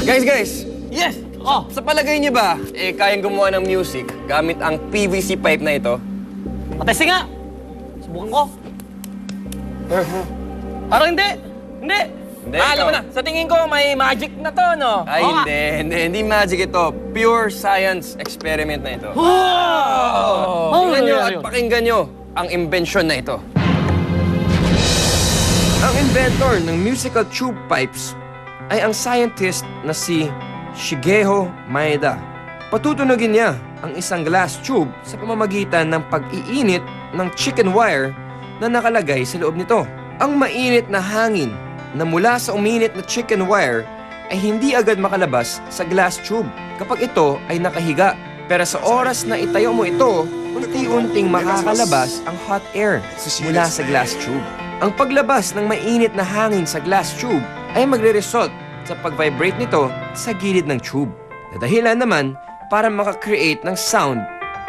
Guys! Yes! Oh! Sa palagay niyo ba, kayang gumawa ng music gamit ang PVC pipe na ito? Patesting nga! Subukan ko. Parang hindi. Hindi. Hindi, Alam mo ikaw. na, sa tingin ko may magic na to, no? Ay, Oo nga. hindi magic ito. Pure science experiment na ito. Oh! Tingnan nyo at pakinggan nyo ang imbensyon na ito. Ang inventor ng musical tube pipes ay ang scientist na si Shigeho Maeda. Patutunogin niya ang isang glass tube sa pamamagitan ng pag-iinit ng chicken wire na nakalagay sa loob nito. Ang mainit na hangin na mula sa uminit na chicken wire ay hindi agad makalabas sa glass tube kapag ito ay nakahiga. Pero sa oras na itayo mo ito, unti-unting makakalabas ang hot air mula sa glass tube. Ang paglabas ng mainit na hangin sa glass tube ay magre-result sa pag-vibrate nito sa gilid ng tube. Dahilan naman para maka-create ng sound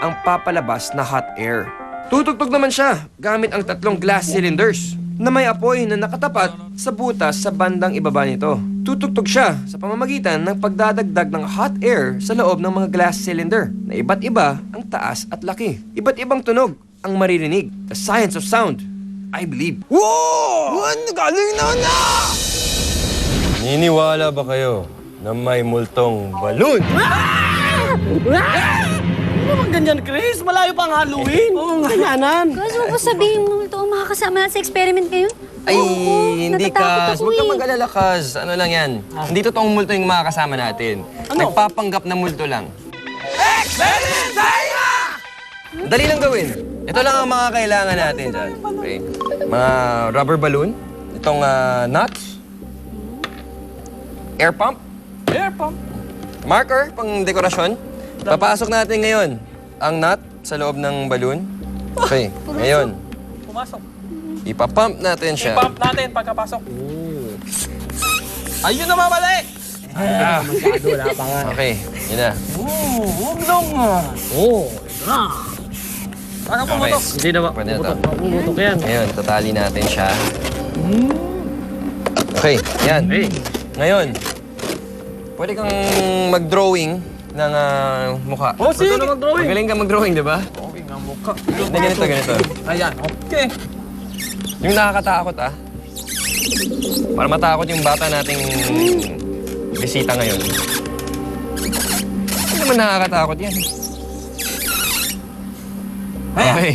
ang papalabas na hot air. Tutugtog naman siya gamit ang 3 glass cylinders na may apoy na nakatapat sa butas sa bandang ibaba nito. Tutugtog siya sa pamamagitan ng pagdadagdag ng hot air sa loob ng mga glass cylinder na iba't iba ang taas at laki. Iba't ibang tunog ang maririnig. The science of sound, I believe. Wow! Galing na! Niniwala ba kayo na may multong balon? Ano bang ganyan, Chris? Malayo pa ang Halloween. Oo nga. Ganyanan. Guys, huwag mo sabihin mo ito, makakasama natin sa experiment ngayon. Ay, Oo, hindi natatakot Kaz. ako Huwag kang eh. mag-alala, Kaz. Ano lang yan. Hindi totoong multo yung makakasama natin. Ano? Nagpapanggap na multo lang. Dali lang gawin. Ito lang ang mga kailangan natin dyan. Okay. Mga rubber balloon. Itong nuts. Air pump. Air pump. Marker, pang dekorasyon. Papasok natin ngayon ang nut sa loob ng balloon. Okay, ngayon, Pumasok. ipapump natin siya. I-pump natin pagkapasok. Ayun na mamali! Masyado, wala pa nga. Okay, yun na. Huwag lang nga. Oo, ito na. Saan ang pumutok? Okay. Hindi na ba? Pwede na to. Pumutok yan. Ngayon, tatali natin siya. Okay, yan. Hey. Ngayon, pwede kang mag-drawing ng mukha. Oh, sige. Ito na mag-drawing. Magaling ka mag-drawing, di ba? Okay nga mukha. Hindi, ganito. Ayan, okay. Yung nakakatakot, Para matakot yung bata nating bisita ngayon. Hindi naman nakakatakot yan. Okay.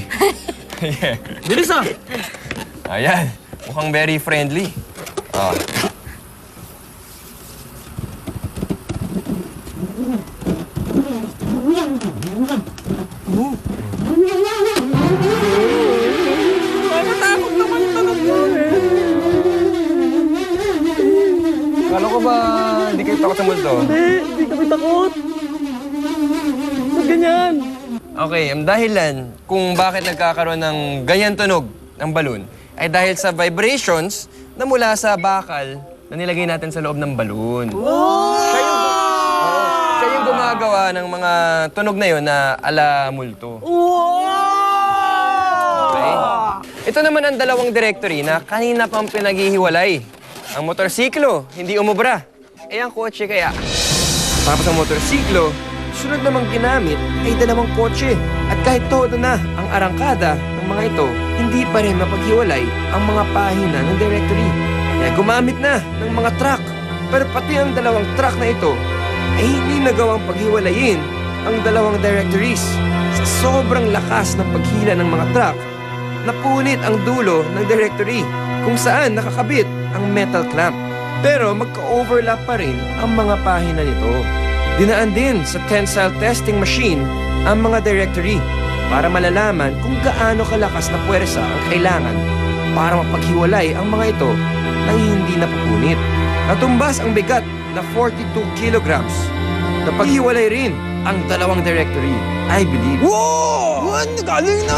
Yeah. Bilis ah. Ayan. Mukhang very friendly. Oh. Nakatakot naman talaga. Kala ko ba hindi kayo takot sa multo? Hindi kami takot. Ba't ganyan? Okay, ang dahilan kung bakit nagkakaroon ng ganyan tunog ng balon ay dahil sa vibrations na mula sa bakal na nilagay natin sa loob ng balon. Siya yung gumagawa ng mga tunog na yon na ala multo. Okay? Ito naman ang dalawang directory na kanina pang pinaghihiwalay. Ang motorsiklo, hindi umubra. Ang kotse kaya. Tapos ang motorsiklo, sunod namang ginamit ay dalawang kotse. At kahit todo na ang arangkada ng mga ito, hindi pa rin mapaghiwalay ang mga pahina ng directory. Kaya gumamit na ng mga truck. Pero pati ang dalawang truck na ito ay hindi nagawang paghiwalayin ang dalawang directories. Sa sobrang lakas ng paghila ng mga truck, napunit ang dulo ng directory kung saan nakakabit ang metal clamp. Pero magka-overlap pa rin ang mga pahina nito. Dinaan din sa tensile testing machine ang mga directory para malalaman kung gaano kalakas na puwersa ang kailangan para mapaghiwalay ang mga ito nang hindi napupunit. Natumbas ang bigat na 42 kilograms. Napaghiwalay rin ang dalawang directory, I believe. Wow! Galing na!